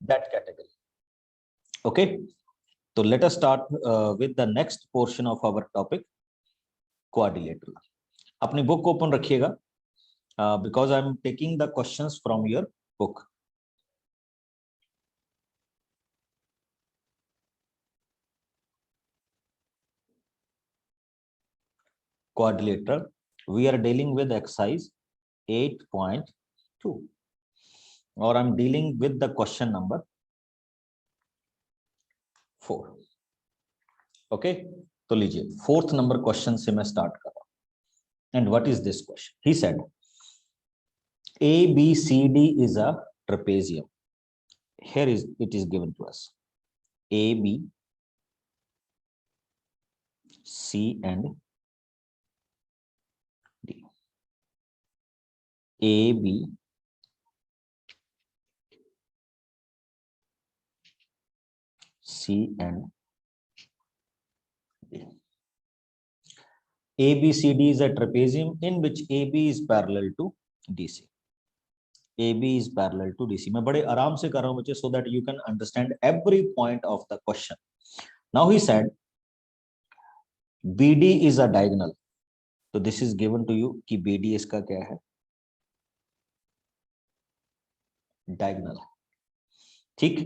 that category. Okay, so let us start with the next portion of our topic, quadrilateral. अपनी book open रखिएगा because I am taking the questions from your book. Quadrilateral, we are dealing with exercise 8.2 और I'm dealing with the question number 4. Okay, तो लीजिए fourth number question से मैं start कर रहा हूं. And what is this question? He said ABCD is a trapezium. Here is it is given to us AB, C and D. AB, C and D. ABCD is a trapezium in which AB is parallel to DC. AB is parallel to DC. मैं बड़े आराम से कर रहा हूं बच्चे, so that you can understand every point of the question. Now he said BD is a diagonal. So this is given to you कि BD इसका क्या है? Diagonal. ठीक.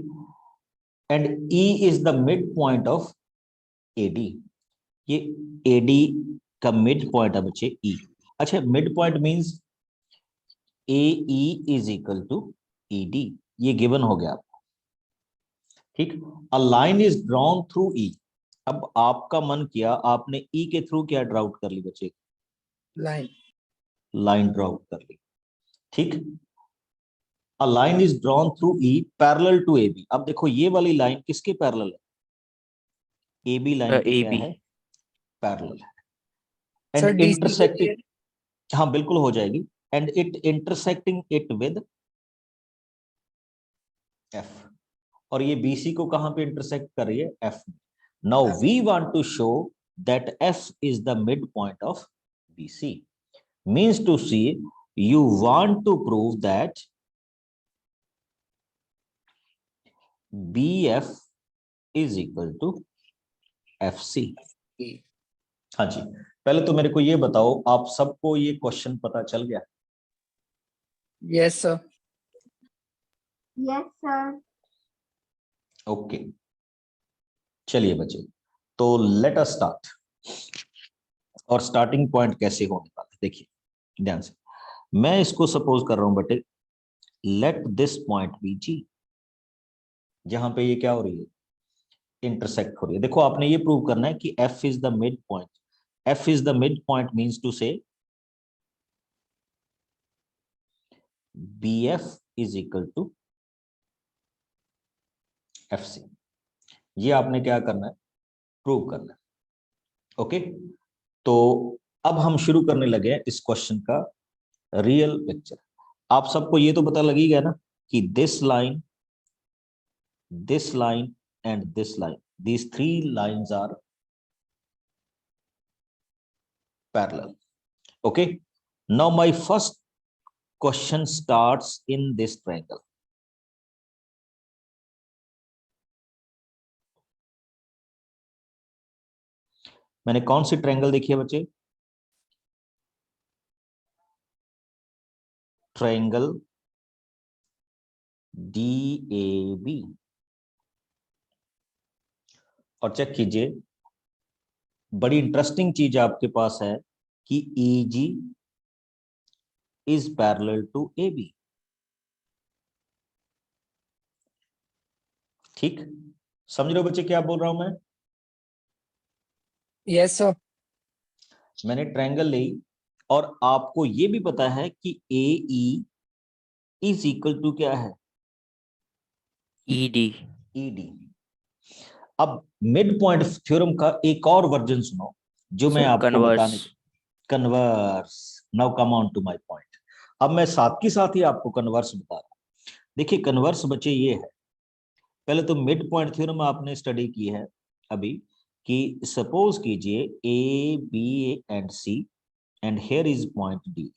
And E is the midpoint of AD. ये AD का midpoint है बच्चे E. अच्छा, midpoint means AE is equal to ED. ये given हो गया आपको. ठीक. A line is drawn through E. अब आपका मन किया, आपने E के थ्रू क्या ड्रा आउट कर ली बच्चे? लाइन ड्रा आउट कर ली. ठीक. A line is drawn through E parallel to AB. अब देखो ये वाली लाइन किसके पैरेलल है? AB लाइन के क्या है? पैरेलल है. एंड इंटरसेक्टिंग, हाँ बिल्कुल हो जाएगी. And it intersecting it with F. और ये BC को कहां पे इंटरसेक्ट कर रही है? F. Now we want to show that F is the mid point of BC. Means to C, you want to prove that BF is equal to FC. हाँ जी, पहले तो मेरे को ये बताओ, आप सबको ये क्वेश्चन पता चल गया? Yes sir. Yes, sir. Okay, चलिए बच्चे, तो लेट अस स्टार्ट. और स्टार्टिंग पॉइंट कैसे होने वाला है देखिए ध्यान से. मैं इसको सपोज कर रहा हूं बेटे, लेट दिस पॉइंट बी जी, जहां पे ये क्या हो रही है? इंटरसेक्ट हो रही है. देखो आपने ये प्रूव करना है कि F is the mid point. F is the midpoint means to say BF is equal to FC. ये आपने क्या करना है? प्रूव करना है. ओके, तो अब हम शुरू करने लगे हैं इस क्वेश्चन का रियल पिक्चर. आप सबको ये तो पता लग ही गया ना कि this line and this line, these three lines are parallel. Okay, now my first question starts in this triangle. मैंने कौन सी ट्रायंगल देखी है बच्चे? Triangle DAB. और चेक कीजिए, बड़ी इंटरेस्टिंग चीज आपके पास है कि EG is parallel to AB. ठीक, समझ रहे हो बच्चे क्या बोल रहा हूं मैं? Yes sir. मैंने ट्रायंगल ली और आपको ये भी पता है कि AE इज इक्वल टू क्या है? ED. अब मिड पॉइंट थ्योरम का एक और वर्जन सुनो जो मैं आपको बताने. Converse. Now come on to my point. अब मैं साथ के साथ ही आपको कन्वर्स बता रहा हूं. देखिए कन्वर्स बच्चे ये है, पहले तो मिड पॉइंट थ्योरम आपने स्टडी की है अभी, कि सपोज कीजिए AB and C and here is point D.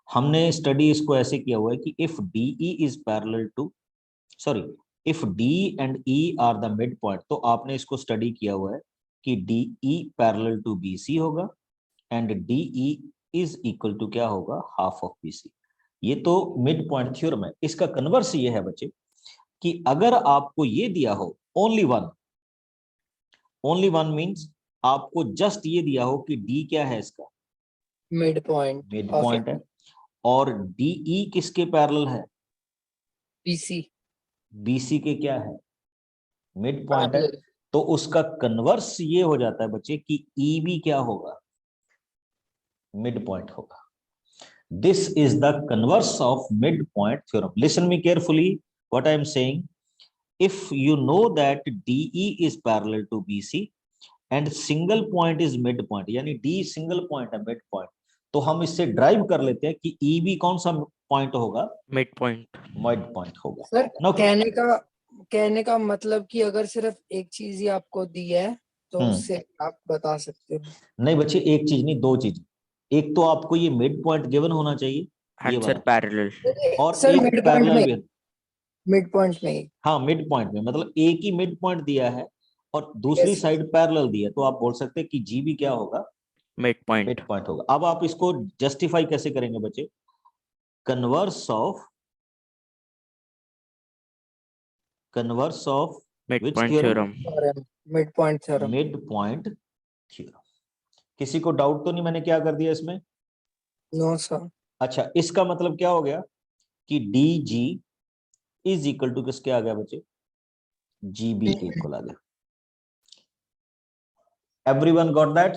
हमने स्टडी इसको ऐसे किया हुआ है कि if DE is parallel to, sorry, if D and E are the mid point, तो आपने इसको स्टडी किया हुआ है कि D E parallel to B C होगा and D E is equal to क्या होगा, हाफ ऑफ बी सी। ये तो मिड पॉइंट थ्योरम है। इसका कन्वर्स ये है बच्चे कि अगर आपको ये दिया हो ओनली वन मींस आपको जस्ट ये दिया हो कि डी क्या है, इसका mid point mid of point है, और डीई किसके पैरेलल है, बीसी बीसी के क्या है, मिड पॉइंट है, तो उसका कन्वर्स ये हो जाता है बच्चे कि ई भी क्या होगा, मिड पॉइंट होगा। This is the converse of mid point theorem. Listen me carefully what I am saying. If you know that DE is parallel to BC and single point is mid point, यानी D single point है, mid point, तो हम इससे drive कर लेते हैं कि ई भी कौन सा पॉइंट होगा, मिड पॉइंट। मिड पॉइंट होगा। सर Now, कहने का मतलब कि अगर सिर्फ एक चीज ही आपको दी है तो उससे आप बता सकते हो। नहीं बच्चे, एक चीज नहीं, दो चीज। एक तो आपको ये मिड पॉइंट गिवन होना चाहिए, ये आंसर वाला, पैरेलल। और सर एक मिड पॉइंट पैरेलल में, भी। मिड पॉइंट में ही। हाँ मिड पॉइंट में, मतलब एक ही मिड पॉइंट दिया है और दूसरी Yes, साइड पैरेलल दी है, तो आप बोल सकते हैं कि जी भी क्या होगा, मिड पॉइंट। मिड पॉइंट होगा। अब आप इसको जस्टिफाई कैसे करेंगे बच्चे, converse of mid which point theorem, theorem. Mid point theorem. Mid point theorem. किसी को डाउट तो नहीं मैंने क्या कर दिया इसमें? No sir. अच्छा, इसका मतलब क्या हो गया कि D G is equal to किसके आ गया बच्चे, जी बी के इक्वल आ गया। Everyone got that?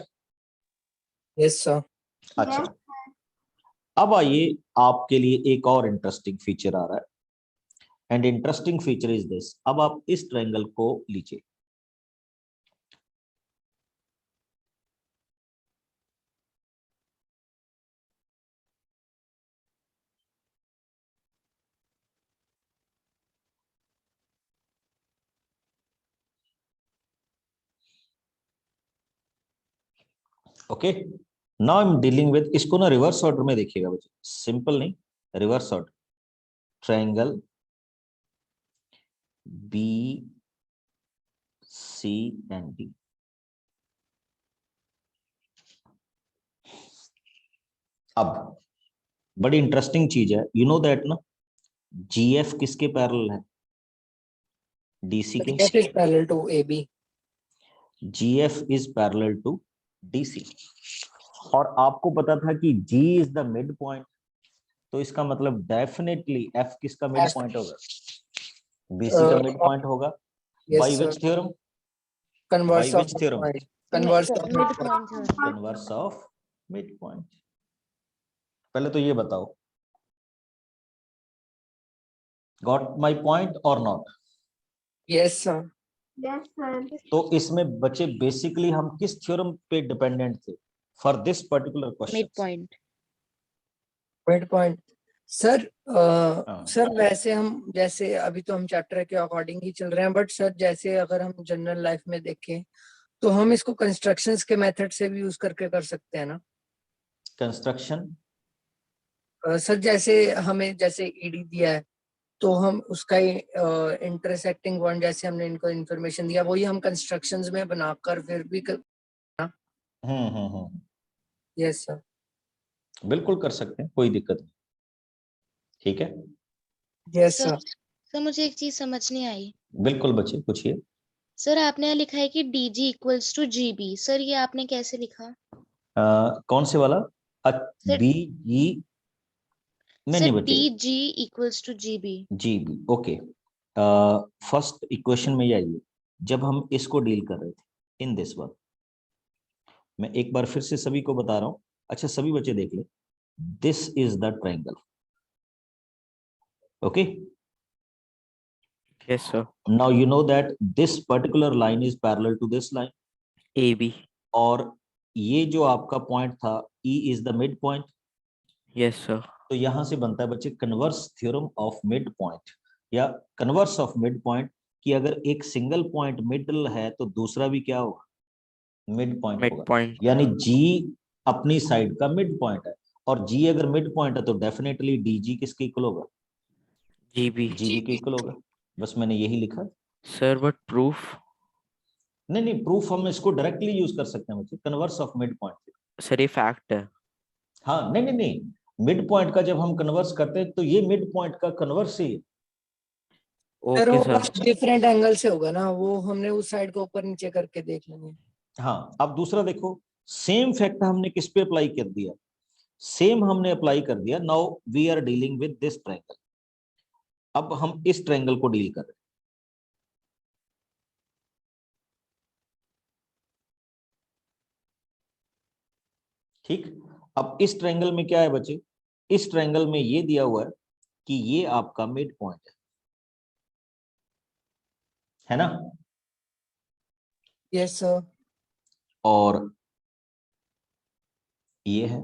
Yes sir. अच्छा, अब आइए आपके लिए एक और इंटरेस्टिंग फीचर आ रहा है, and interesting feature is this. अब आप इस ट्रायंगल को लीजिए, okay. Now I am dealing with, इसको ना रिवर्स ऑर्डर में देखिएगा बच्चे, सिंपल नहीं, reverse order. Triangle B C and D, अब बड़ी इंटरेस्टिंग चीज है, यू नो दैट ना, जीएफ किसके पैरेलल है, डीसी के। F is parallel to AB. GF is parallel to DC, और आपको पता था कि G is the mid point, तो इसका मतलब डेफिनेटली एफ किसका मिड F, पॉइंट होगा, बीसी का मिड पॉइंट होगा। By yes sir. Which theorem, Converse by of which mid theorem? point. Converse of mid mid point. Point theorem. Converse of mid point. पहले तो ये बताओ, got my point or not? Yes sir. Yes sir. तो इसमें बच्चे basically हम किस theorem पे डिपेंडेंट थे for this particular mid question? Point. Mid point. Sir हाँ। सर वैसे हम जैसे अभी तो हम चैप्टर के अकॉर्डिंग ही चल रहे हैं, बट सर जैसे अगर हम जनरल लाइफ में देखें तो हम इसको कंस्ट्रक्शंस के मेथड से भी यूज करके कर सकते हैं ना। कंस्ट्रक्शन, सर जैसे हमें जैसे ईडी दिया है तो हम उसका इंटरसेक्टिंग पॉइंट जैसे हमने इनको इंफॉर्मेशन दिया वही हम कंस्ट्रक्शंस में बनाकर फिर भी यस सर। बिल्कुल कर सकते हैं, कोई दिक्कत नहीं, ठीक है। Yes sir sir. सर मुझे एक चीज समझ नहीं आई। बिल्कुल बच्चे पूछिए। सर आपने यहाँ लिखा है कि DG equals to GB, sir ये आपने कैसे लिखा? कौन से वाला, सर बी जी, नहीं सर नहीं बच्चे, DG equals to GB। G B, okay. First equation में ये आइए, जब हम इसको डील कर रहे थे इन दिस वन, मैं एक बार फिर से सभी को बता रहा हूं, अच्छा सभी बच्चे देख ले, this is the triangle, okay. Yes sir. Now you know that this particular line is parallel to this line, AB। और ये जो आपका पॉइंट था E is the mid point, yes sir. तो यहां से बनता है बच्चे converse theorem of mid point, या कन्वर्स ऑफ मिड पॉइंट, कि अगर एक सिंगल पॉइंट मिडल है तो दूसरा भी क्या होगा, मिड पॉइंट मिड होगा। पॉइंट। यानी G अपनी साइड का मिड पॉइंट है, और G अगर मिड पॉइंट है तो डेफिनेटली DG किसके इक्वल होगा, GB। GB के इक्वल होगा। बस मैंने यही लिखा। Sir but proof? नहीं नहीं, प्रूफ हम इसको डायरेक्टली यूज कर सकते हैं बच्चे, converse of mid point. Sir ये फैक्ट है। हाँ नहीं नहीं नहीं, मिड पॉइंट का जब हम कन्वर्स करते हैं तो ये मिड पॉइंट का कन्वर्स ही है। सर ओके वो सर। डिफरेंट एंगल से होगा ना, वो हमने उस साइड को ऊपर नीचे करके देख लेंगे। हाँ, अब दूसरा देखो, सेम फैक्ट हमने किस पे अप्लाई कर दिया, सेम हमने अप्लाई कर दिया। Now we are dealing with this triangle. अब हम इस ट्रायंगल को डील कर रहे हैं। ठीक, अब इस ट्रायंगल में क्या है बच्चे, इस ट्रायंगल में ये दिया हुआ है कि ये आपका मिड पॉइंट है ना, यस सर। और ये है।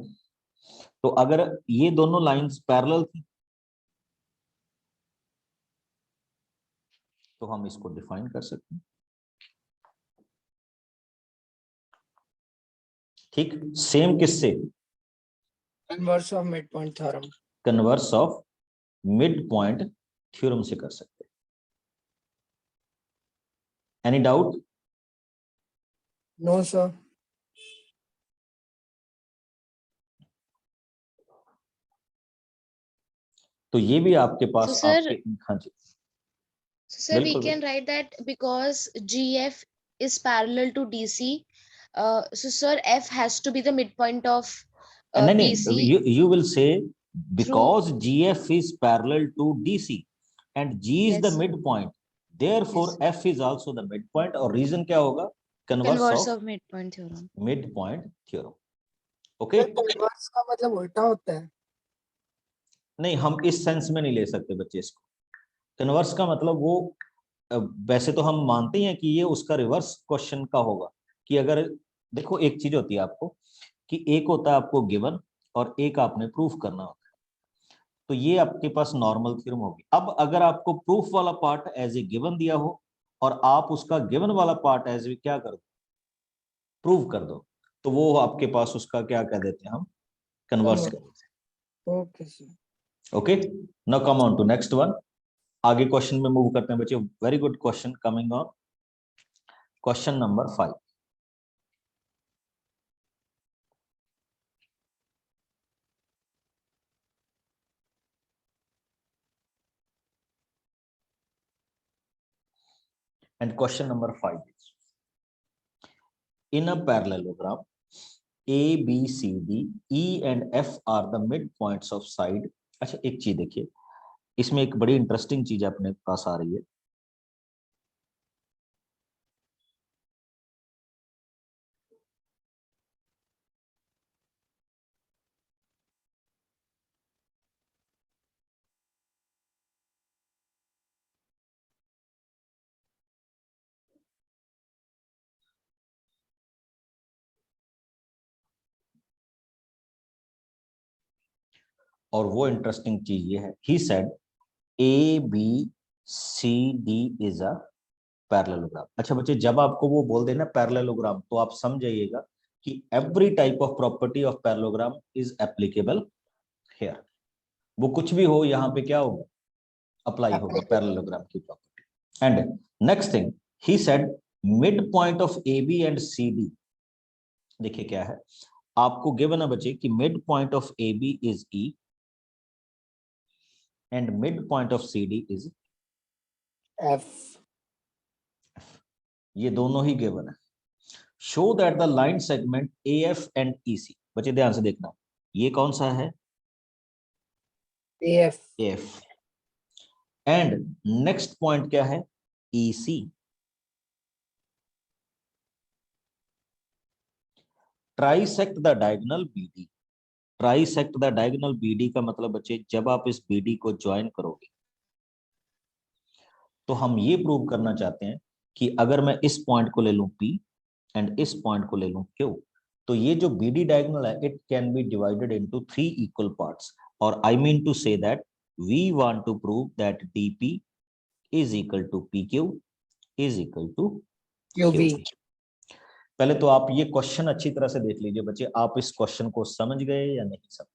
तो अगर ये दोनों लाइंस पैरेलल थी तो हम इसको डिफाइन कर सकते हैं। ठीक, सेम किससे, converse of mid point theorem. Converse of mid point theorem से कर सकते हैं। Any doubt? No sir. तो ये भी आपके पास So, sir- आपके, हाँ जी So, sir, we बिल्कुल can write that because GF is parallel to DC. So, sir, F has to be the midpoint of नहीं BC नहीं, you will say through. because GF is parallel to DC and G is the Yes. midpoint, therefore Yes. F is also the midpoint, और reason क्या होगा, converse Converse of of midpoint theorem. Mid point theorem. Okay, converse का मतलब उल्टा होता है। नहीं हम इस सेंस में नहीं ले सकते बच्चे इसको। कन्वर्स का मतलब वो वैसे तो हम मानते हैं कि ये उसका रिवर्स क्वेश्चन का होगा, कि अगर देखो एक चीज होती है आपको, कि एक होता है आपको गिवन और एक आपने प्रूफ करना होता है, तो ये आपके पास नॉर्मल थ्योरम होगी। अब अगर आपको प्रूफ वाला पार्ट एज ए गिवन दिया हो और आप उसका गिवन वाला पार्ट एज ए क्या कर दो, प्रूव कर दो, तो वो आपके पास उसका क्या कह देते हैं हम, कन्वर्स कर देते ओके सर। हैं। Okay, now come on to next one. आगे क्वेश्चन में मूव करते हैं बच्चे। Very good question coming on, question number 5। And question number 5 is, in a parallelogram A, B, C, D, E and F are the midpoints of side। अच्छा एक चीज देखिए, इसमें एक बड़ी इंटरेस्टिंग चीज अपने पास आ रही है। और वो इंटरेस्टिंग चीज ये है, he said A B C D is a parallelogram. अच्छा बच्चे, जब आपको वो बोल देना पैरेललोग्राम तो आप समझ जाइएगा कि every type of property of parallelogram is applicable here. वो कुछ भी हो यहाँ पे क्या होगा, अप्लाई होगा पैरेललोग्राम की property. And next thing he said mid point of A B and C D. देखिए क्या है, आपको गिवन है बच्चे कि mid point of A B is E and midpoint of CD is F. ये दोनों ही गिवन है। Show that the line segment AF and EC, बच्चे ध्यान से देखना, ये कौन सा है, F. AF, and next point क्या है, EC। Trisect the diagonal BD। Trisect the diagonal BD का मतलब बच्चे, जब आप इस BD को ज्वाइन करोगे तो हम ये प्रूव करना चाहते हैं कि अगर मैं इस पॉइंट को ले लूं P एंड इस पॉइंट को ले लूं Q, तो ये जो BD डायगोनल है it can be divided into 3 equal parts. और I mean to say that we want to prove that DP is equal to PQ is equal to QV। QV। पहले तो आप ये क्वेश्चन अच्छी तरह से देख लीजिए बच्चे, आप इस क्वेश्चन को समझ गए या नहीं समझ।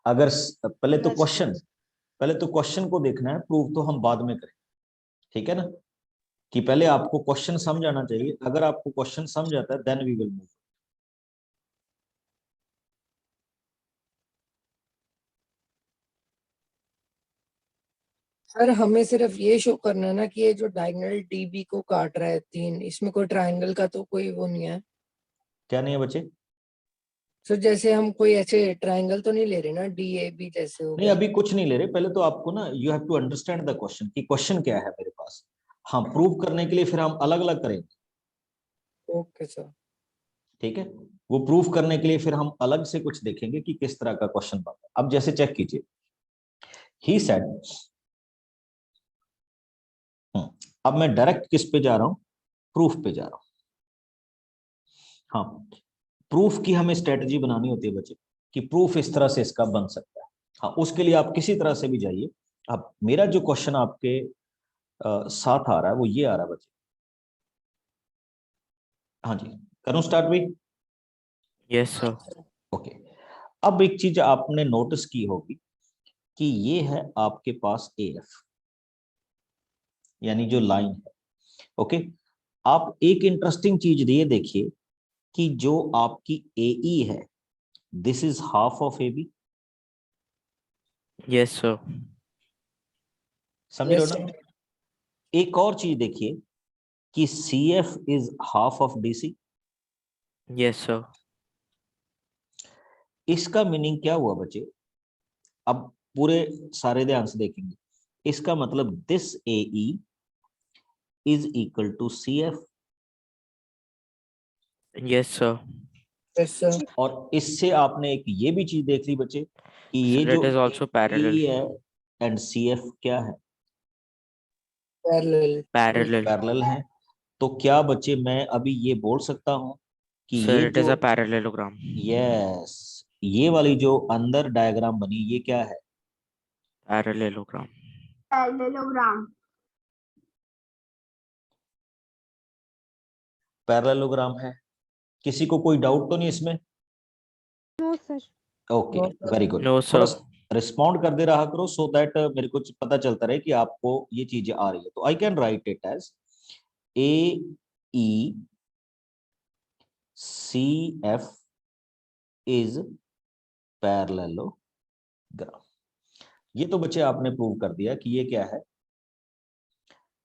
अगर पहले तो Yes, क्वेश्चन को देखना है, प्रूव तो हम बाद में करें। ठीक है ना, कि पहले आपको क्वेश्चन समझ आना चाहिए। अगर आपको क्वेश्चन समझ आता है then we will move. Sir हमें सिर्फ ये शो करना है ना कि ये जो डायगोनल डीबी को काट रहा है 3, इसमें कोई ट्रायंगल का तो कोई वो नहीं है। क्या नहीं है बच्चे? सर जैसे हम कोई ऐसे ट्रायंगल तो नहीं ले रहे ना, डी ए बी जैसे हो नहीं, गया। अभी कुछ नहीं ले रहे। पहले तो आपको ना you have to understand the question कि क्वेश्चन क्या है मेरे पास। हाँ, प्रूव करने के लिए फिर हम अलग अलग करेंगे। Okay sir. ठीक है, वो प्रूफ करने के लिए फिर हम अलग से कुछ देखेंगे कि किस तरह का क्वेश्चन बनता है। अब जैसे चेक कीजिए, ही सेड, अब मैं डायरेक्ट किस पे जा रहा हूं, प्रूफ पे जा रहा हूं। हाँ, प्रूफ की हमें स्ट्रेटजी बनानी होती है बच्चे, कि प्रूफ इस तरह से इसका बन सकता है। हाँ, उसके लिए आप किसी तरह से भी जाइए। अब मेरा जो क्वेश्चन आपके साथ आ रहा है वो ये आ रहा है बच्चे। हाँ जी, करूं स्टार्ट भी? Yes sir. ओके। अब एक चीज आपने नोटिस की होगी कि ये है आपके पास ए एफ, यानी जो लाइन है। ओके, आप एक इंटरेस्टिंग चीज ये देखिए कि जो आपकी ए है, this is half of A B. Yes sir. समझ रहे हो यस ना? सर। एक और चीज देखिए कि C F is half of D C. Yes sir. इसका मीनिंग क्या हुआ बच्चे? अब पूरे सारे ध्यान से देखेंगे। इसका मतलब this A is equal to C F, yes sir. Yes sir. और इससे आपने एक ये भी चीज देख ली बच्चे कि ये सर जो इट इज आल्सो पैरेलल। ए है एंड सी एफ क्या है, पैरेलल। पैरेलल। पैरेलल है। तो क्या बच्चे मैं अभी ये बोल सकता हूं कि ये सर इट जो, इज अ पैरेललोग्राम। यस, ये वाली जो अंदर डायग्राम बनी ये क्या है? पैरेललोग्राम। पैरेललोग्राम। पैरेललोग्राम है। किसी को कोई डाउट तो नहीं इसमें? No sir. Okay, no sir. Very good. No थोड़ा सर। रिस्पॉन्ड कर दे रहा करो सो दैट मेरे को पता चलता रहे कि आपको ये चीजें आ रही है। तो I can write it as A E C F is parallelogram. ये तो बच्चे आपने प्रूव कर दिया कि ये क्या है,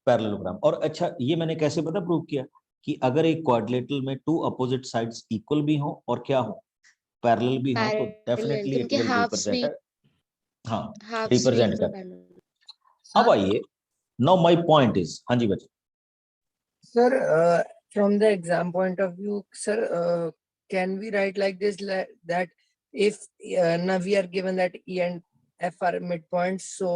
पैरेललोग्राम। और अच्छा, ये मैंने कैसे पता प्रूव किया कि अगर एक क्वाड्रिलेटरल में टू अपोजिट साइड्स इक्वल भी हो और क्या हो, पैरेलल भी हो, तो पैरेलल डेफिनेटली इट उनके विल हाफ्स भी रिप्रेजेंट, हाँ, हाफ्स भी रिप्रेजेंट इक्वल कर। पैरेलल। अब आइए, नाउ माय पॉइंट इज, हाँ जी बच्चे। Sir, from the exam point of view, sir, can we write like this that if now we are given that E and F are midpoints, so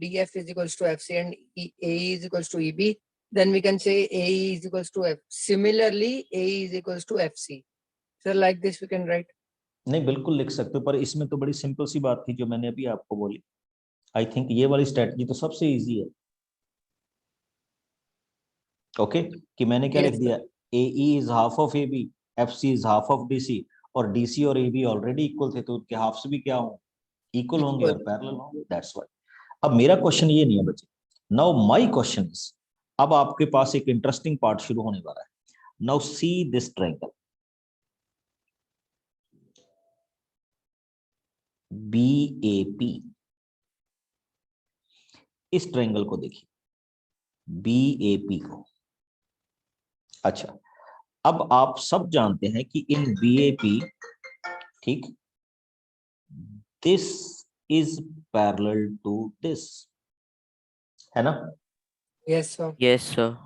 DF is equals to FC and AE is equals to EB, then we can say AE is equals to F. Similarly, AE is equals to FC. Sir, like this we can write. नहीं, बिल्कुल लिख सकते हो, पर इसमें तो बड़ी simple सी बात थी जो मैंने अभी आपको बोली। आई थिंक ये वाली स्ट्रेटजी तो सबसे इजी है। ओके, कि मैंने क्या लिख Yes, दिया, A is half of A B, F C is half of D C, और डी सी और ए बी ऑलरेडी इक्वल थे तो उनके हाफ्स भी क्या होंगे, इक्वल होंगे और equal. पैरेलल होंगे। That's why. अब मेरा क्वेश्चन ये नहीं है बच्चे, नाउ माय क्वेश्चन इज, अब आपके पास एक इंटरेस्टिंग पार्ट शुरू होने वाला है। Now see this triangle B A P, इस ट्रायंगल को देखिए, बी ए पी को। अच्छा, अब आप सब जानते हैं कि इन बी ए पी, ठीक, this is parallel to this, है ना? Yes, sir. Yes sir.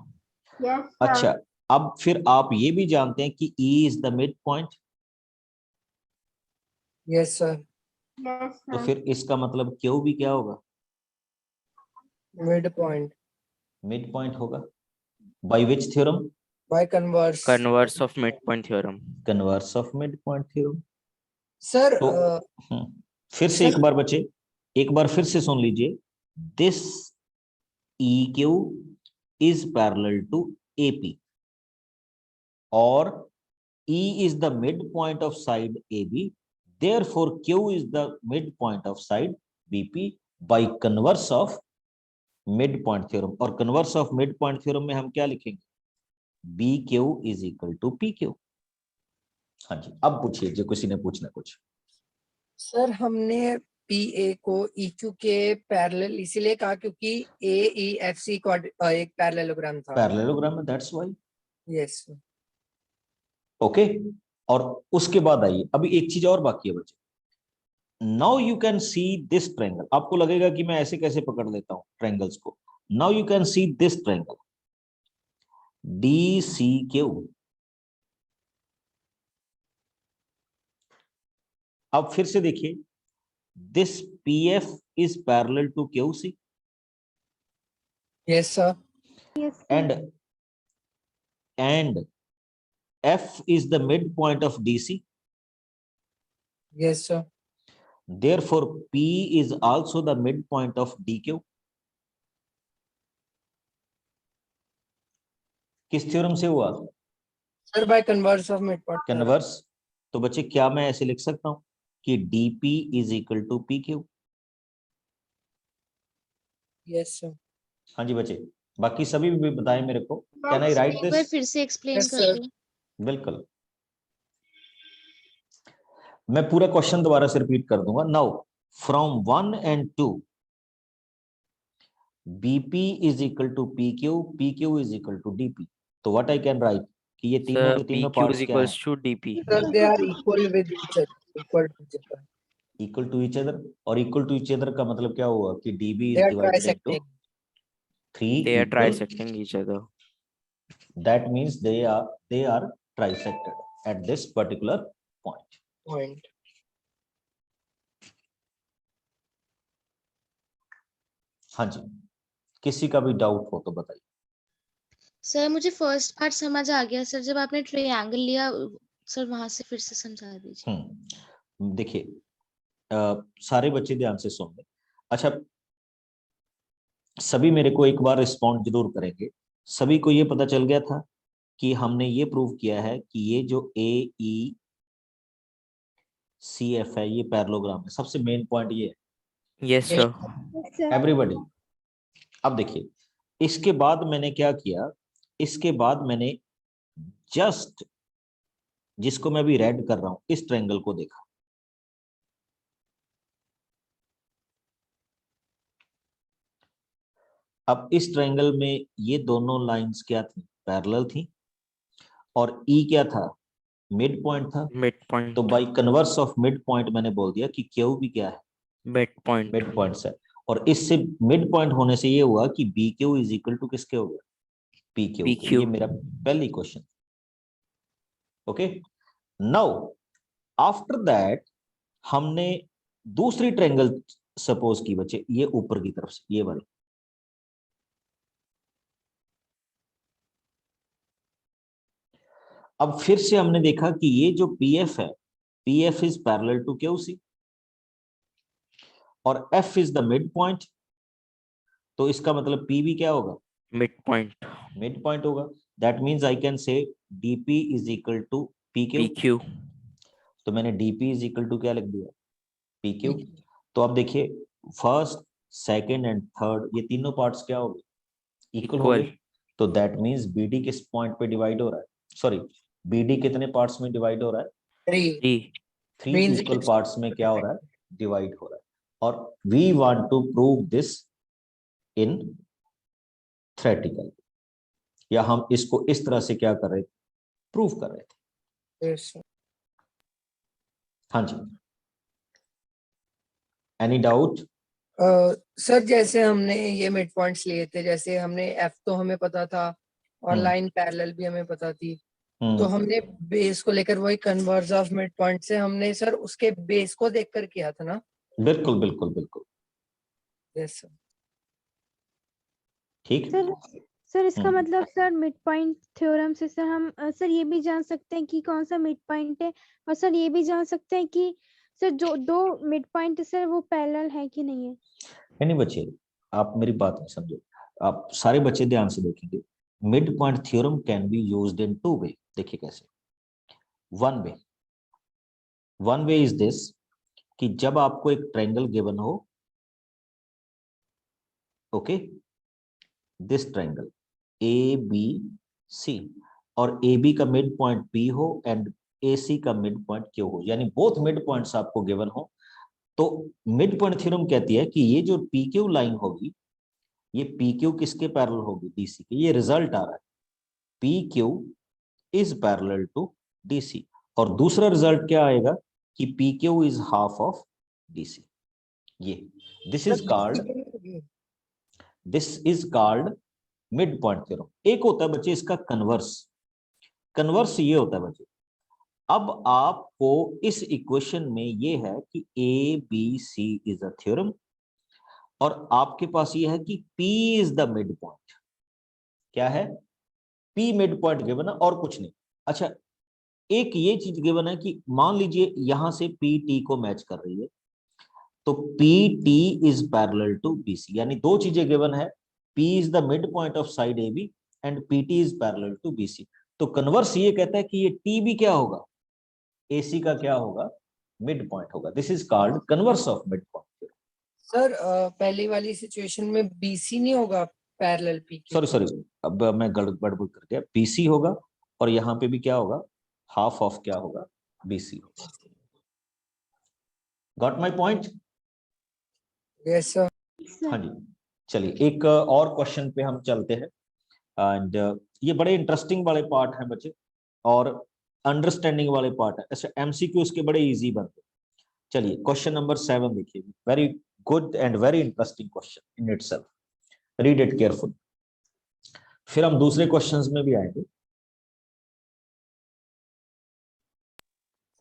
Yes अच्छा, अब फिर आप ये भी जानते हैं कि E is the mid point, Yes, sir. Yes तो फिर इसका मतलब Q भी क्या होगा, Midpoint मिड पॉइंट होगा। By which theorem? by converse. Converse of mid point theorem. Converse of mid point theorem. Sir, तो फिर से sir, एक बार बच्चे, एक बार फिर से सुन लीजिए, this EQ is parallel to AP, or E is the midpoint of side AB, therefore Q is the midpoint of side BP by converse of mid point theorem. और converse of mid point theorem में हम क्या लिखेंगे, B Q is equal to P Q. हाँ जी, अब पूछिए जो किसी ने पूछना कुछ। सर हमने पी ए को ई क्यू के पैरेलल इसीलिए कहा क्योंकि ए ई एफ सी एक पैरेललोग्राम था। पैरेललोग्राम में, दैट्स व्हाई। यस ओके, और उसके बाद आइए, अभी एक चीज और बाकी है बच्चे। Now you can see this triangle. आपको लगेगा कि मैं ऐसे कैसे पकड़ लेता हूं ट्रायंगल्स को। Now you can see this triangle D C Q. अब फिर से देखिए, this P F is parallel to Q C yes sir Yes, sir. and F is the midpoint of DC. Yes sir Therefore, P is also the midpoint of DQ. किस theorem से हुआ, sir by converse of mid point converse. तो बच्चे क्या मैं ऐसे लिख सकता हूं कि DP is equal to PQ। Yes sir हाँ जी बच्चे, बाकी सभी भी बताएं मेरे को, कैन आई राइट एक बार दिस। फिर से एक्सप्लेन Yes, कर sir. दो। बिल्कुल, मैं पूरा क्वेश्चन दोबारा से रिपीट कर दूंगा। Now from 1 and 2 BP is equal to PQ, PQ is equal to DP. तो व्हाट आई कैन राइट कि ये तीनों Sir, के तीनों PQ पार्ट्स is क्या हैं, equals to DP. Sir they are equal with each other equal to each other equal to each other. और equal to each other का मतलब क्या हुआ कि DB they is are divided into trisecting 3 They are equal, trisecting each other. that means they are trisected at this particular point. Point. हाँ जी, किसी का भी डाउट हो तो बताइए। सर मुझे फर्स्ट पार्ट समझ आ गया सर, जब आपने ट्रायंगल लिया सर वहां से फिर से समझा दीजिए। देखिए, सारे बच्चे ध्यान से सुन लें। अच्छा, सभी मेरे को एक बार रिस्पॉन्ड जरूर करेंगे। सभी को ये पता चल गया था कि हमने ये प्रूव किया है कि ये जो AECF है ये पैरेललोग्राम है। सबसे मेन पॉइंट ये है, Yes, sir. Yes, sir. Everybody. अब देखिए, इसके बाद मैंने क्या किया, इसके बाद मैंने जस्ट जिसको मैं अभी रेड कर रहा हूं इस ट्रायंगल को देखा। अब इस ट्रायंगल में ये दोनों लाइंस क्या थी, पैरेलल थी, और E क्या था, मिड पॉइंट था। Midpoint. तो bye converse of mid point मैंने बोल दिया कि Q भी क्या है, Midpoint. मिड पॉइंट है। और इससे मिड पॉइंट होने से ये हुआ कि BQ इज इक्वल टू किसके हो गया, PQ। PQ. ये मेरा पहली question. Okay, now after that हमने दूसरी ट्रायंगल सपोज की बच्चे, ये ऊपर की तरफ से, ये वाली। अब फिर से हमने देखा कि ये जो PF है, PF is parallel to QC और F is the mid point. तो इसका मतलब P भी क्या होगा, Midpoint. मिड पॉइंट होगा। That means I can say DP is equal to PQ। PQ. तो मैंने DP इज इक्वल टू क्या लिख दिया, PQ। तो अब देखिए, फर्स्ट सेकंड एंड थर्ड ये तीनों पार्ट्स क्या हो गए, इक्वल हो Equal. गए। तो दैट मींस BD किस पॉइंट पे डिवाइड हो रहा है, सॉरी BD कितने पार्ट्स में डिवाइड हो रहा है, 3 3. 3 Means इक्वल it's- पार्ट्स में क्या हो रहा है, डिवाइड हो रहा है। और we want to prove this in theoretical, या हम इसको इस तरह से क्या कर रहे थे, प्रूव कर रहे थे। Yes, sir. हाँ जी, एनी डाउट। सर जैसे हमने ये मिड पॉइंट्स लिए थे, जैसे हमने एफ तो हमें पता था और लाइन पैरेलल भी हमें पता थी, तो हमने बेस को लेकर वही कन्वर्स ऑफ मिड पॉइंट से हमने सर उसके बेस को देखकर किया था ना। बिल्कुल बिल्कुल बिल्कुल यस सर ठीक। सर इसका हम्म। मतलब सर मिड पॉइंट थ्योरम से सर हम सर ये भी जान सकते हैं कि कौन सा मिड पॉइंट है, और सर ये भी जान सकते हैं कि सर जो दो मिड पॉइंट सर वो पैरेलल है कि नहीं है। नहीं बच्चे, आप मेरी बात नहीं समझे। आप सारे बच्चे ध्यान से देखेंगे। Mid point theorem can be used in 2 वे। देखिए कैसे। वन वे इज दिस कि जब आपको एक ट्रायंगल गिवन हो, ओके, दिस ट्रायंगल ABC और AB का मिड पॉइंट P हो एंड AC का मिड पॉइंट Q हो, यानी बोथ मिड पॉइंट्स आपको गिवन हो, तो मिड पॉइंट थ्योरम कहती है कि ये जो PQ लाइन होगी, ये PQ किसके पैरेलल होगी? DC के। ये रिजल्ट आ रहा है, PQ is parallel to DC। और दूसरा रिजल्ट क्या आएगा कि PQ is half of DC। ये this is called mid point theorem. एक होता है बच्चे इसका कन्वर्स। कन्वर्स ये होता है बच्चे, अब आपको इस इक्वेशन में ये है कि ABC इज अ थ्योरम और आपके पास ये है कि P is the mid point. क्या है? P मिड पॉइंट गिवन है और कुछ नहीं। अच्छा, एक ये चीज गिवन है कि मान लीजिए यहां से PT को मैच कर रही है, तो PT is parallel to BC, यानी दो चीजें गिवन है, P is the mid point of side AB and PT is parallel to BC। तो कन्वर्स ये कहता है कि ये TB क्या होगा? AC का क्या होगा? मिड पॉइंट होगा। This is called converse of mid point. Sir पहली वाली सिचुएशन में BC नहीं होगा पैरेलल PQ? सॉरी, अब मैं गड़बड़ कर गया। BC होगा और यहाँ पे भी क्या होगा? हाफ ऑफ क्या होगा? BC होगा। Got my point? Yes sir. हाँ जी, चलिए एक और क्वेश्चन पे हम चलते हैं। एंड ये बड़े इंटरेस्टिंग वाले पार्ट हैं बच्चे और अंडरस्टैंडिंग वाले पार्ट है। अच्छा, MCQ इसके बड़े इजी बनते हैं। चलिए क्वेश्चन नंबर 7 देखिए, very good and very interesting question in itself, read it careful. फिर हम दूसरे क्वेश्चंस में भी आएंगे।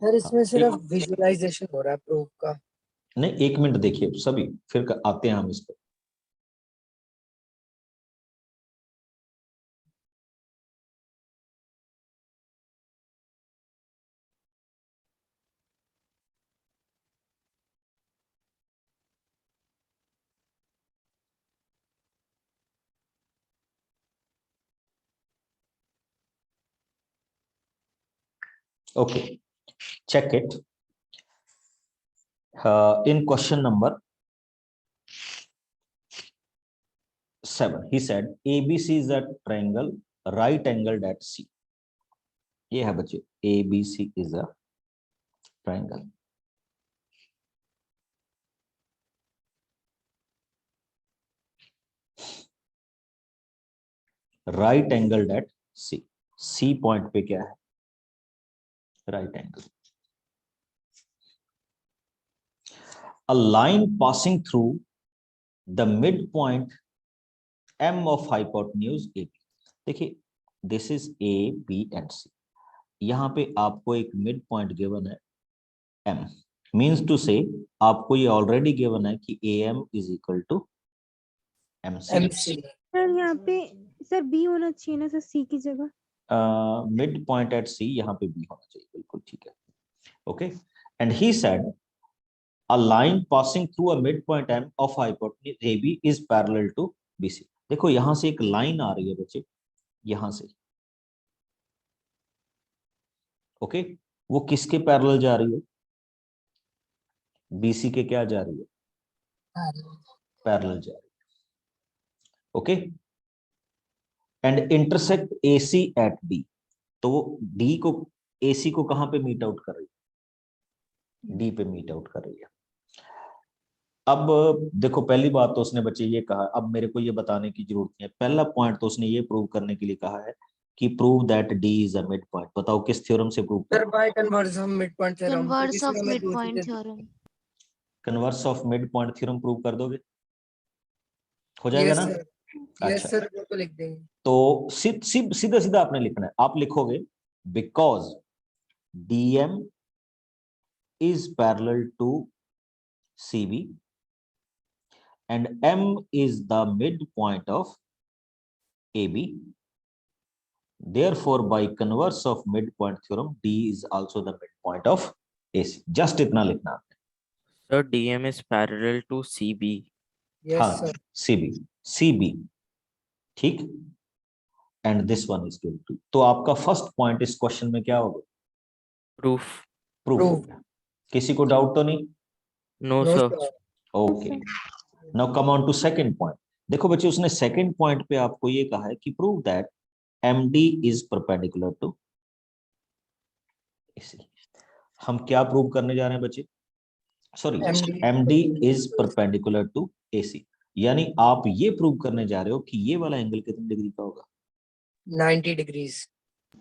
सर इसमें सिर्फ विजुअलाइजेशन हो रहा है प्रूफ का। नहीं, एक मिनट देखिए सभी, फिर आते हैं हम इस पर। Okay, check it. In question number 7, he said ABC is a triangle right angled at C. ये है बच्चे, ABC is a triangle. Right angled at C. C point पे क्या है? Right angle. A line passing through the midpoint M of hypotenuse AB. देखिए, this is A, B and C. यहाँ पे आपको एक मिड पॉइंट गिवन है M. Means to say आपको ये ऑलरेडी गिवन है कि AM is equal to MC. Sir यहाँ पे सर B होना चाहिए ना सर C की जगह? मिड पॉइंट एट C, यहाँ पे B होना चाहिए, बिल्कुल ठीक है। Okay, and he said a line passing through a midpoint M of hypotenuse AB is parallel to BC. देखो यहां से एक लाइन आ रही है बच्चे, यहां से, ओके, वो किसके पैरेलल जा रही है? BC के क्या जा रही है? पैरेलल जा रही है। Okay, and intersect AC at D। तो वो D को, AC को कहां पे मीट आउट कर रही है? D पे मीट आउट कर रही है। अब देखो, पहली बात तो उसने बच्चे ये कहा, अब मेरे को ये बताने की जरूरत नहीं है। पहला पॉइंट तो उसने ये प्रूव करने के लिए कहा है कि prove that D is a mid point. बताओ किस थ्योरम से प्रूव सर करें? Bye converse of mid point theorem. Converse of mid point theorem. Converse of mid point theorem prove कर दोगे? हो जाएगा ना? यस अच्छा, सर, वो तो लिख देंगे। तो सीधा सीधा आपने लिखना है। आप लिखोगे because DM is parallel to CB and M is the midpoint of AB. Therefore, by converse of midpoint theorem, D is also the midpoint of AC. Just इतना लिखना है। Sir, DM is parallel to CB. Yes हाँ, sir. CB, ठीक। And this one is given to। तो आपका first point इस question में क्या होगा? Proof. प्रूफ हो गया। किसी को डाउट तो नहीं? No, no sir. Sir. Okay. Now come on to second point. देखो बच्चे, उसने सेकंड पॉइंट पे आपको ये कहा है कि prove that MD is perpendicular to AC. हम क्या प्रूव करने जा रहे हैं बच्चे? Sorry, MD MD is perpendicular to AC, यानी आप ये प्रूव करने जा रहे हो कि ये वाला एंगल कितने डिग्री का होगा? 90 degrees.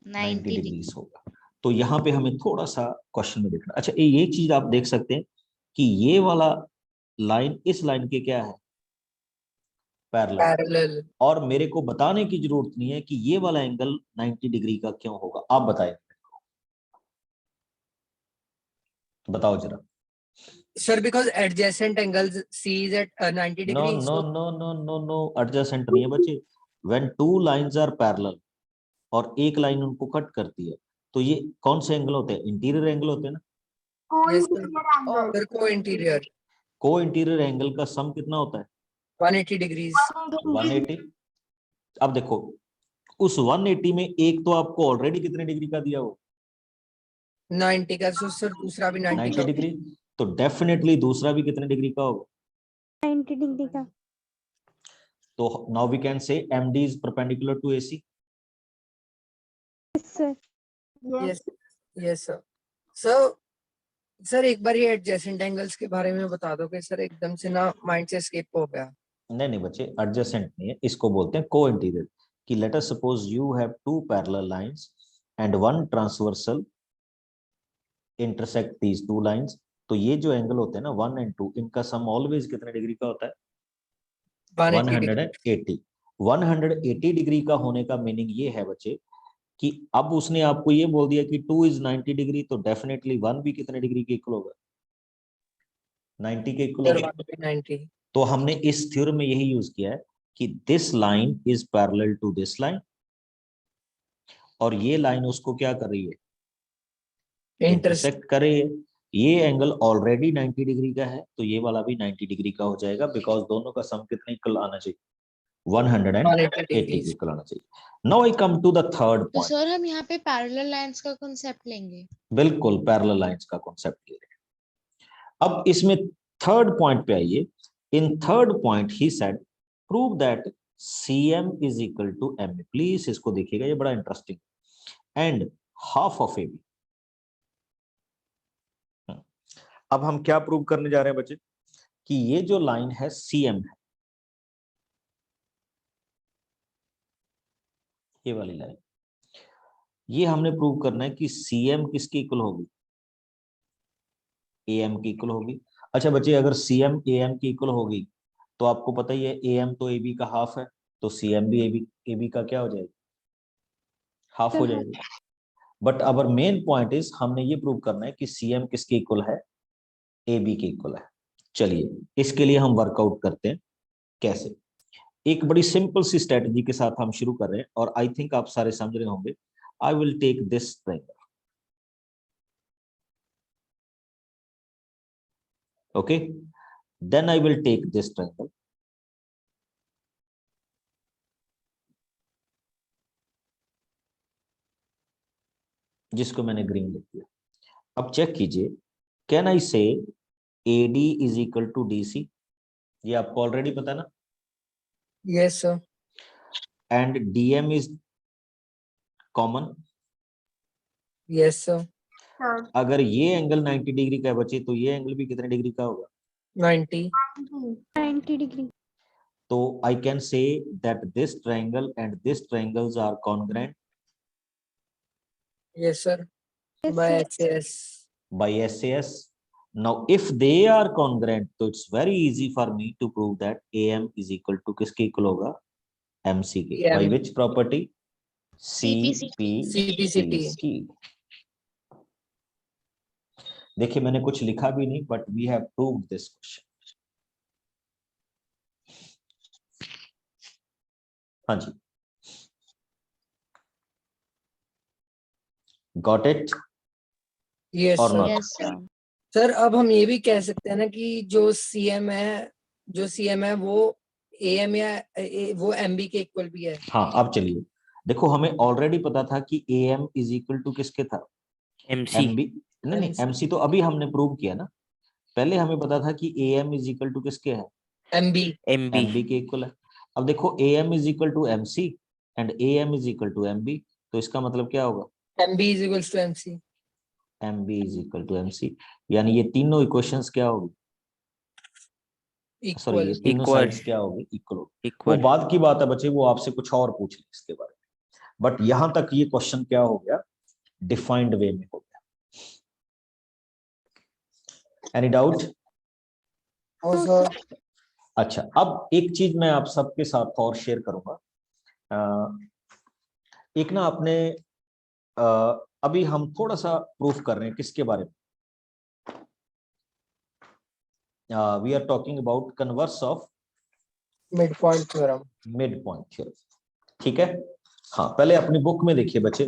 90 डिग्रीज होगा। तो यहाँ पे हमें थोड़ा सा क्वेश्चन में देखना। अच्छा, ये चीज आप देख सकते हैं कि ये वाला लाइन इस लाइन के क्या है? पैरेलल। Parallel. और मेरे को बताने की जरूरत नहीं है कि ये वाला एंगल 90 डिग्री का क्यों होगा, आप बताएं। बताओ जरा। Sir, because adjacent angles C is at 90 no degrees. No no no no no, adjacent नहीं है बच्चे। When two lines are parallel और एक लाइन उनको कट करती है, तो ये कौन से एंगल होते हैं? इंटीरियर एंगल होते हैं ना। Yes, sir. Sir, co-interior. को इंटीरियर एंगल का सम कितना होता है? 180 degrees. 180। अब देखो, उस 180 में एक तो आपको ऑलरेडी कितने डिग्री का दिया हो? 90 का। So, sir, दूसरा भी 90 90 का. डिग्री। तो डेफिनेटली दूसरा भी कितने डिग्री का होगा? 90 डिग्री का। तो now we can say MD is perpendicular to AC. Yes, sir. Yes. Yes, sir. So, sir एक बार ये adjacent angles के बारे में बता दो कि सर एकदम से ना माइंड से escape हो गया. नहीं नहीं बच्चे, एडजेसेंट नहीं है, इसको बोलते हैं को इंटीरियर। कि let us suppose you have two parallel lines and one transversal intersect these two lines. तो ये जो एंगल होते हैं ना 1 एंड 2, इनका सम ऑलवेज कितने डिग्री का होता है? 180। 180 डिग्री का होने का मीनिंग ये है बच्चे कि अब उसने आपको ये बोल दिया कि 2 इज 90 डिग्री, तो डेफिनेटली 1 भी कितने डिग्री के इक्वल होगा? 90 के इक्वल Sir, होगा। 1 by 90. तो हमने इस थ्योरम में यही यूज किया है कि this line is parallel to this line, और ये लाइन उसको क्या कर रही है? इंटरसेक्ट कर रही है। ये एंगल ऑलरेडी 90 डिग्री का है, तो ये वाला भी 90 डिग्री का हो जाएगा, बिकॉज दोनों का सम कितने इक्वल आना चाहिए? 180 के इक्वल आना चाहिए। Now I come to the third तो पॉइंट। सर हम यहाँ पे पैरेलल लाइंस का कॉन्सेप्ट लेंगे। बिल्कुल पैरेलल लाइंस का कॉन्सेप्ट ले रहे हैं। अब इसमें थर्ड पॉइंट पे आइए। In third point he said prove that CM is equal to MA। Please इसको देखिएगा, ये बड़ा interesting. And half of AB। अब हम क्या प्रूव करने जा रहे हैं बच्चे? कि ये जो लाइन है CM है, ये वाली लाइन, ये हमने प्रूव करना है कि CM किसकी इक्वल होगी? AM की इक्वल होगी। अच्छा बच्चे, अगर CM AM की इक्वल होगी तो आपको पता ही है AM तो AB का हाफ है, तो CM भी AB का क्या हो जाएगा? हाफ हो जाएगा। But our main point is हमने ये प्रूव करना है कि CM किसके इक्वल है? AB के इक्वल है। चलिए इसके लिए हम वर्कआउट करते हैं। कैसे? एक बड़ी सिंपल सी स्ट्रेटजी के साथ हम शुरू कर रहे हैं, और आई थिंक आप सारे समझ रहे होंगे। I will take this triangle, okay, then I will take this triangle, जिसको मैंने ग्रीन लिख दिया। अब चेक कीजिए, can I say AD is equal to DC? ये आपको ऑलरेडी पता है ना। Yes, sir. And DM is common. Yes, sir. अगर ये एंगल 90 डिग्री का है बच्चे, तो ये एंगल भी कितने डिग्री का होगा? 90. 90 डिग्री। तो I can say that this triangle and this triangles are congruent Yes, sir. Yes, By sir. SAS. by SAS. Now if they are congruent, तो it's very easy for me to prove that AM is equal to किसके equal होगा? MC के। by AM. which property? CPCT. CPCT। देखिए मैंने कुछ लिखा भी नहीं, but we have proved this question. हाँ जी, गॉट इट Yes, और sir. नॉट? Yes, sir. सर अब हम ये भी कह सकते हैं ना कि जो CM है वो AM या वो MB के इक्वल भी है. हाँ, अब चलिए देखो, हमें ऑलरेडी पता था कि AM इज इक्वल टू किसके था? MC। MB। नहीं MC. MC तो अभी हमने प्रूव किया ना। पहले हमें पता था कि AM इज इक्वल टू किसके है? MB. MB। MB के इक्वल है। अब देखो AM is equal to MC and AM is equal to MB, तो इसका मतलब क्या होगा? MB is equals to MC. MB is equal to MC, यानी ये तीनों इक्वेशंस क्या होगी? सॉरी, ये Equal. तीनों Equal. साइड्स क्या होगी? इक्वल होगी। वो Equal. बाद की बात है बच्चे, वो आपसे कुछ और पूछ ले इसके बारे में, बट यहां तक ये क्वेश्चन क्या हो गया? डिफाइंड वे में हो गया। Any doubt? Oh, sir. अच्छा, अब एक चीज मैं आप सबके साथ और शेयर करूंगा। एक ना आपने अभी हम थोड़ा सा प्रूफ कर रहे हैं किसके बारे में? We are talking about converse of Midpoint theorem. Mid point theorem, ठीक है? हाँ, पहले अपनी बुक में देखिए बच्चे,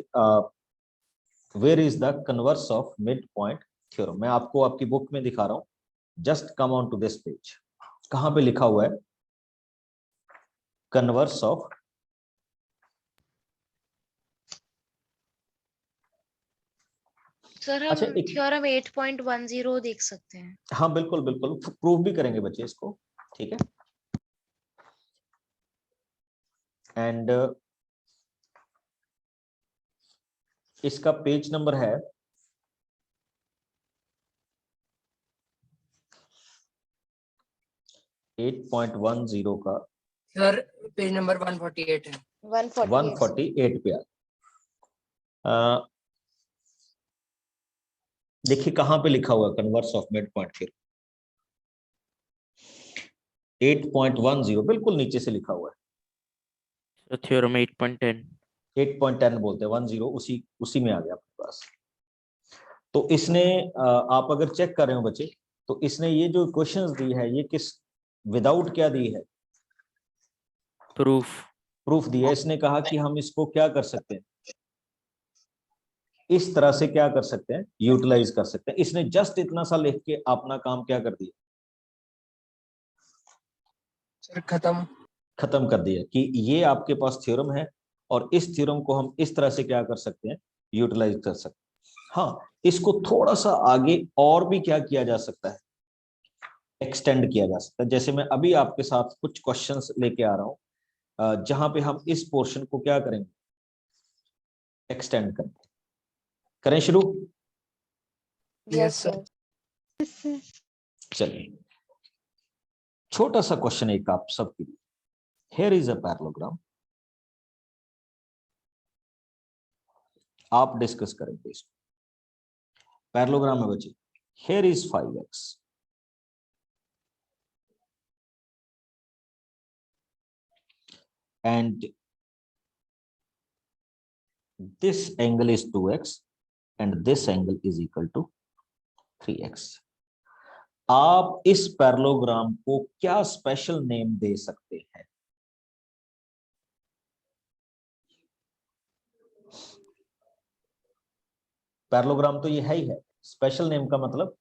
where is the converse of mid point theorem. मैं आपको आपकी बुक में दिखा रहा हूं, just come on to this page. कहां पे लिखा हुआ है कन्वर्स ऑफ? सर अच्छा, हम एक, थ्योरम 8.10 देख सकते हैं। हाँ बिल्कुल बिल्कुल, प्रूफ भी करेंगे बच्चे इसको, ठीक है? एंड इसका पेज नंबर है 8.10 का Sir, page number 148 है. 148 148 पे देखिए कहां पे लिखा हुआ है converse of mid point theorem. 8.10 बिल्कुल नीचे से लिखा हुआ है। So theorem 8.10. 8.10 बोलते हैं, 10 उसी में आ गया आपके पास। तो इसने आप अगर चेक कर रहे हो बच्चे, तो इसने ये जो क्वेश्चंस दी है ये किस विदाउट क्या दी है? Proof. प्रूफ दिया है। इसने कहा कि हम इसको क्या कर सकते हैं, इस तरह से क्या कर सकते हैं, यूटिलाइज कर सकते हैं। इसने जस्ट इतना सा लिख के अपना काम क्या कर दिया, Sir, खत्म कर दिया कि ये आपके पास थ्योरम है और इस थ्योरम को हम इस तरह से क्या कर सकते हैं, यूटिलाइज कर सकते हैं। हाँ, इसको थोड़ा सा आगे और भी क्या किया जा सकता है, एक्सटेंड किया जा सकता है। जैसे मैं अभी आपके साथ कुछ क्वेश्चंस लेके आ रहा हूं, जहां पे हम इस पोर्शन को क्या करेंगे, एक्सटेंड करेंगे। करें शुरू? Yes, sir. sir. चलिए, छोटा सा क्वेश्चन एक आप सबके लिए। हियर इज अ पैरेललोग्राम, आप डिस्कस करेंगे इसको। पैरेललोग्राम में बच्चे, here is 5x and this angle is 2x and this angle is equal to 3x। आप इस पैरेललोग्राम को क्या स्पेशल नेम दे सकते हैं? पैरेललोग्राम तो ये है ही है, स्पेशल नेम का मतलब,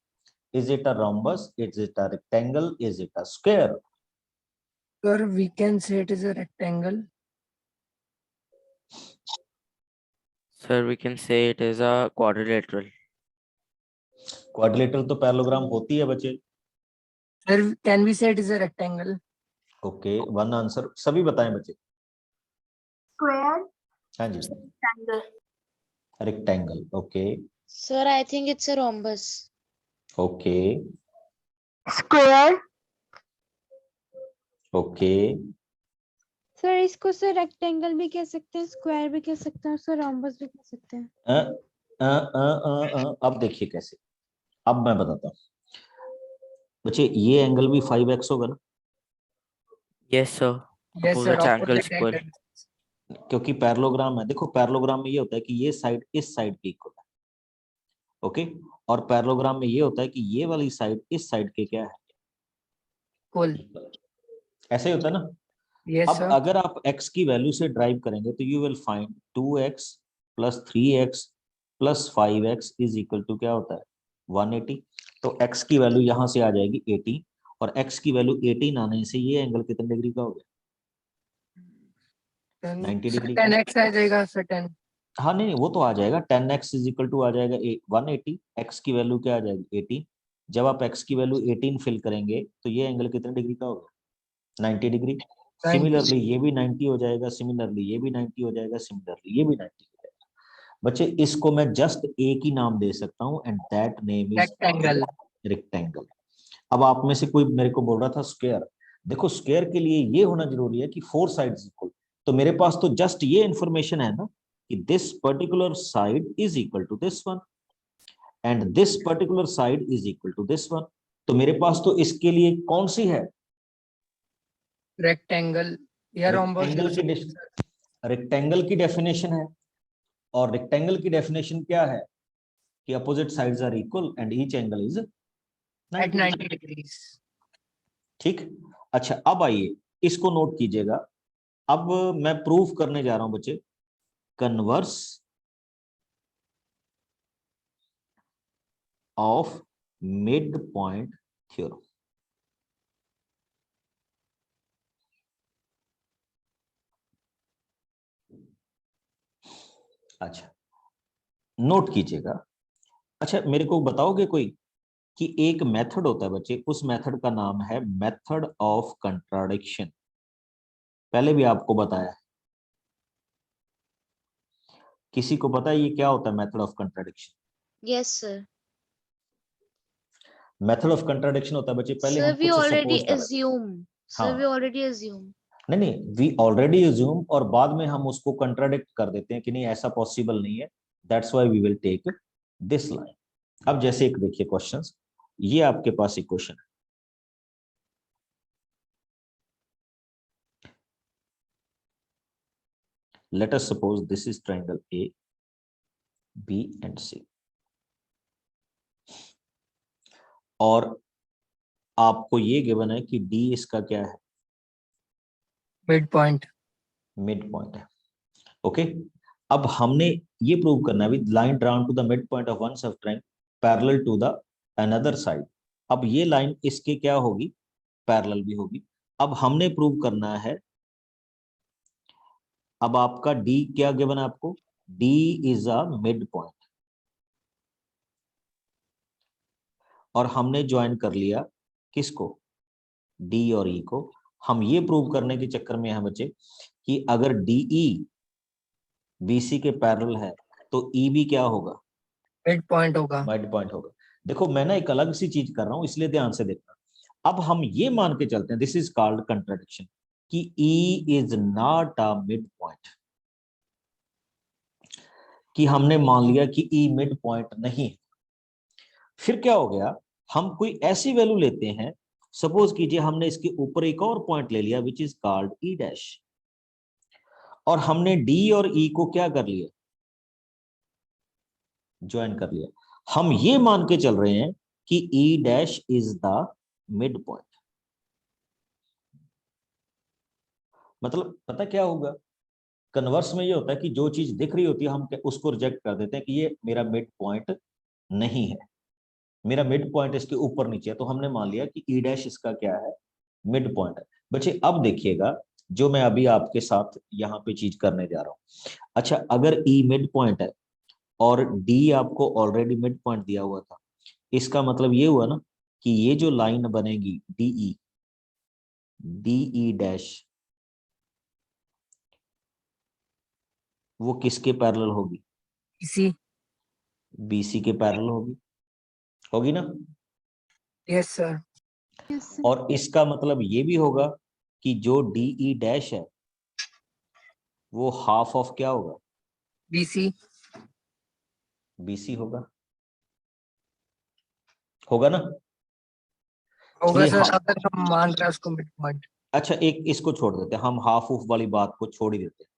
is it a rhombus, is it a rectangle, is it a square? Sir, we can say it is a rectangle. Sir, we can say it is a quadrilateral. Quadrilateral तो parallelogram होती है बच्चे। Sir, can we say it is a rectangle? Okay, one answer, सभी बताएं बच्चे। Square. हाँ जी, Rectangle. Rectangle, okay sir I think it's a rhombus. Okay Square. Okay. Sir इसको sir rectangle भी कह सकते हैं, स्क्वायर भी कह सकते हैं, सर रोम्बस भी कह सकते हैं। अब देखिए कैसे, अब मैं बताता हूँ बच्चे, ये एंगल भी 5x होगा ना, Yes, sir. Yes, sir. Opposite angles Opposite equal. angles. क्योंकि पैरेललोग्राम है। देखो पैरेललोग्राम में ये होता है कि ये साइड इस साइड के इक्वल है, ओके, और पैरेललोग्राम में ये होता है कि ये वाली साइड इस साइड के क्या है, Cool. ऐसे ही होता है ना। Yes, अब sir. अगर आप x की वैल्यू से ड्राइव करेंगे तो you will find 2x plus 3x plus 5x is equal to क्या होता है, 180। तो x की वैल्यू यहां से आ जाएगी 18, और x की वैल्यू 18 आने से ये एंगल कितने डिग्री का हो गया, 90 Sir, डिग्री। 10x आ जाएगा, sir, 10. हाँ नहीं, वो तो आ जाएगा 10x इज इक्वल टू आ जाएगा 180, x की वैल्यू क्या आ जाएगी 18। जब आप x की वैल्यू 18 फिल करेंगे तो ये एंगल कितने डिग्री का होगा, 90 डिग्री। सिमिलरली ये भी 90 हो जाएगा, सिमिलरली ये भी 90 हो जाएगा, सिमिलरली ये भी 90 हो जाएगा। बच्चे इसको मैं जस्ट एक ही नाम दे सकता हूं and that name is rectangle. Rectangle. अब आप में से कोई मेरे को बोल रहा था स्क्वायर, देखो स्क्वायर के लिए ये होना जरूरी है कि 4 साइड्स इक्वल, तो मेरे पास तो जस्ट ये इंफॉर्मेशन है ना कि this particular side is equal to this one and this particular side is equal to this one, तो मेरे पास तो इसके लिए कौन सी है, रेक्टेंगल या रोम्बस। रेक्टेंगल की डेफिनेशन है, और रेक्टेंगल की डेफिनेशन क्या है कि opposite sides are equal and each angle is at 90 degrees. ठीक। अच्छा अब आइए इसको नोट कीजिएगा। अब मैं प्रूफ करने जा रहा हूं बच्चे converse of mid point theorem. अच्छा नोट कीजिएगा। अच्छा मेरे को बताओगे कोई कि एक मेथड होता है बच्चे, उस मेथड का नाम है मेथड ऑफ कंट्राडिक्शन, पहले भी आपको बताया है, किसी को पता है ये क्या होता है method of contradiction? Yes, sir. Method of contradiction होता है बच्चे, पहले Sir, हम we कुछ already सपोज कर रहे थे। assume. Sir, हाँ। we already assume. नहीं वी ऑलरेडी अज्यूम, और बाद में हम उसको कंट्राडिक्ट कर देते हैं कि नहीं ऐसा पॉसिबल नहीं है, that's why we will take this line. अब जैसे एक देखिए क्वेश्चंस, ये आपके पास एक क्वेश्चन है, let us suppose this is triangle A, B and C, और आपको ये गिवन है कि D इसका क्या है, मिड पॉइंट। मिड पॉइंट है। ओके अब हमने ये प्रूव करना है with line drawn to the mid point of one sub triangle parallel to the another side. अब ये लाइन इसके क्या होगी, पैरेलल भी होगी। अब हमने प्रूव करना है, अब आपका D क्या गिवन है आपको, D is a mid point, और हमने ज्वाइन कर लिया किसको, D और E को। हम ये प्रूव करने के चक्कर में हैं बच्चे कि अगर DE BC के पैरेलल है तो EB क्या होगा, मिड पॉइंट होगा। मिड पॉइंट होगा। देखो मैं ना एक अलग सी चीज कर रहा हूं इसलिए ध्यान से देखना। अब हम ये मान के चलते हैं, दिस इज कॉल्ड कंट्राडिक्शन, कि E is not a mid point, कि हमने मान लिया कि E मिड पॉइंट नहीं है। फिर क्या हो गया, हम कोई ऐसी वैल्यू लेते हैं, सपोज कीजिए हमने इसके ऊपर एक और पॉइंट ले लिया which is called E dash, और हमने D और E को क्या कर लिया, ज्वाइन कर लिया। हम ये मान के चल रहे हैं कि E dash is the mid point. मतलब पता क्या होगा, कन्वर्स में ये होता है कि जो चीज दिख रही होती है हम उसको रिजेक्ट कर देते हैं कि ये मेरा मिड पॉइंट नहीं है, मेरा मिड पॉइंट इसके ऊपर नीचे है, तो हमने मान लिया कि E डैश इसका क्या है, मिड पॉइंट है। बच्चे अब देखिएगा जो मैं अभी आपके साथ यहाँ पे चीज करने जा रहा हूँ। अच्छा अगर E मिड पॉइंट है और D आपको ऑलरेडी मिड पॉइंट दिया हुआ था, इसका मतलब ये हुआ ना कि ये जो लाइन बनेगी DE डैश, वो किसके पैरेलल होगी, इसी। BC के पैरेलल होगी ना। Yes sir. Yes sir. और इसका मतलब ये भी होगा कि जो DE डैश है वो हाफ ऑफ क्या होगा, बीसी। BC होगा ना। होगा चलिए सर अगर हम मान रहे हैं उसको मिड पॉइंट। अच्छा एक इसको छोड़ देते हैं, हम हाफ ऑफ वाली बात को छोड़ ही देते हैं।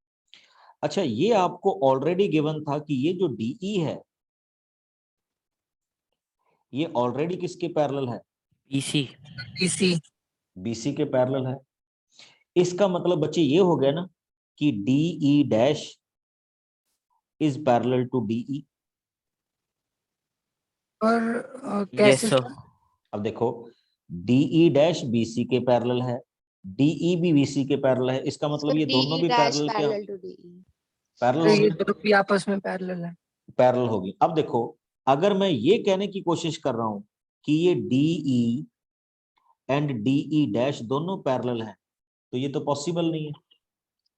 अच्छा ये आपको ऑलरेडी गिवन था कि ये जो DE है ये ऑलरेडी किसके पैरेलल है, BC. बीसी। BC के पैरेलल है। इसका मतलब बच्चे ये हो गया ना कि DE dash is parallel to DE। और Yes, कैसे sir. सर? अब देखो DE डैश BC के पैरेलल है, DE भी BC के पैरेलल है, इसका मतलब Sir, ये दोनों DE भी dash पैरेलल क्या, parallel to DE. पैरेलल तो ये होगी, दोनों भी आपस में पैरेलल है। पैरेलल होगी। अब देखो अगर मैं ये कहने की कोशिश कर रहा हूं कि ये DE एंड DE डैश दोनों पैरेलल हैं, तो ये तो पॉसिबल नहीं है,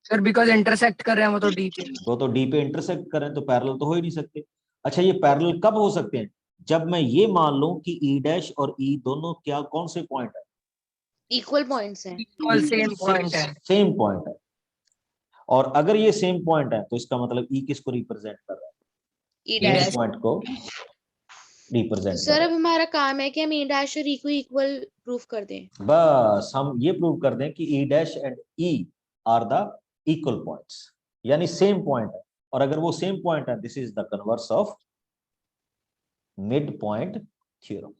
सर बिकॉज इंटरसेक्ट कर रहे हैं वो तो डी पे। वो तो डी पे इंटरसेक्ट करें तो पैरेलल तो हो ही नहीं सकते। अच्छा ये पैरेलल कब हो सकते हैं, जब मैं ये मान लूं कि ई डैश और ई दोनों क्या कौन से पॉइंट है, इक्वल पॉइंट्स हैं। इक्वल सेम पॉइंट है। सेम पॉइंट है। और अगर ये सेम पॉइंट है तो इसका मतलब ई किसको रिप्रेजेंट कर रहा है, ई ई डैश। पॉइंट को रिप्रेजेंट कर सर रहा अब हमारा काम है कि हम ई डैश और ई को इक्वल प्रूफ कर दें। है। बस हम ये प्रूव कर दें कि ई dash and E are the equal points, यानी सेम पॉइंट है। और अगर वो सेम पॉइंट है, this is the converse of mid point theorem.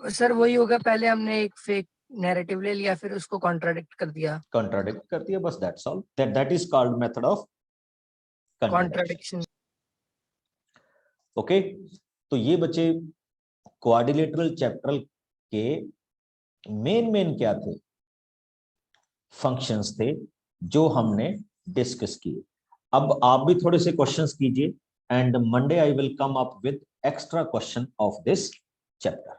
Sir वही होगा, पहले हमने एक फेक नैरेटिव ले लिया फिर उसको कॉन्ट्राडिक्ट कर दिया। कॉन्ट्राडिक्ट करती है, बस that's all, that is called method of contradiction. Contradiction. Okay, तो ये बच्चे क्वाड्रिलेटरल चैप्टर के मेन क्या थे, फंक्शंस थे जो हमने डिस्कस किए। अब आप भी थोड़े से क्वेश्चंस कीजिए and Monday I will come up with extra question of this chapter.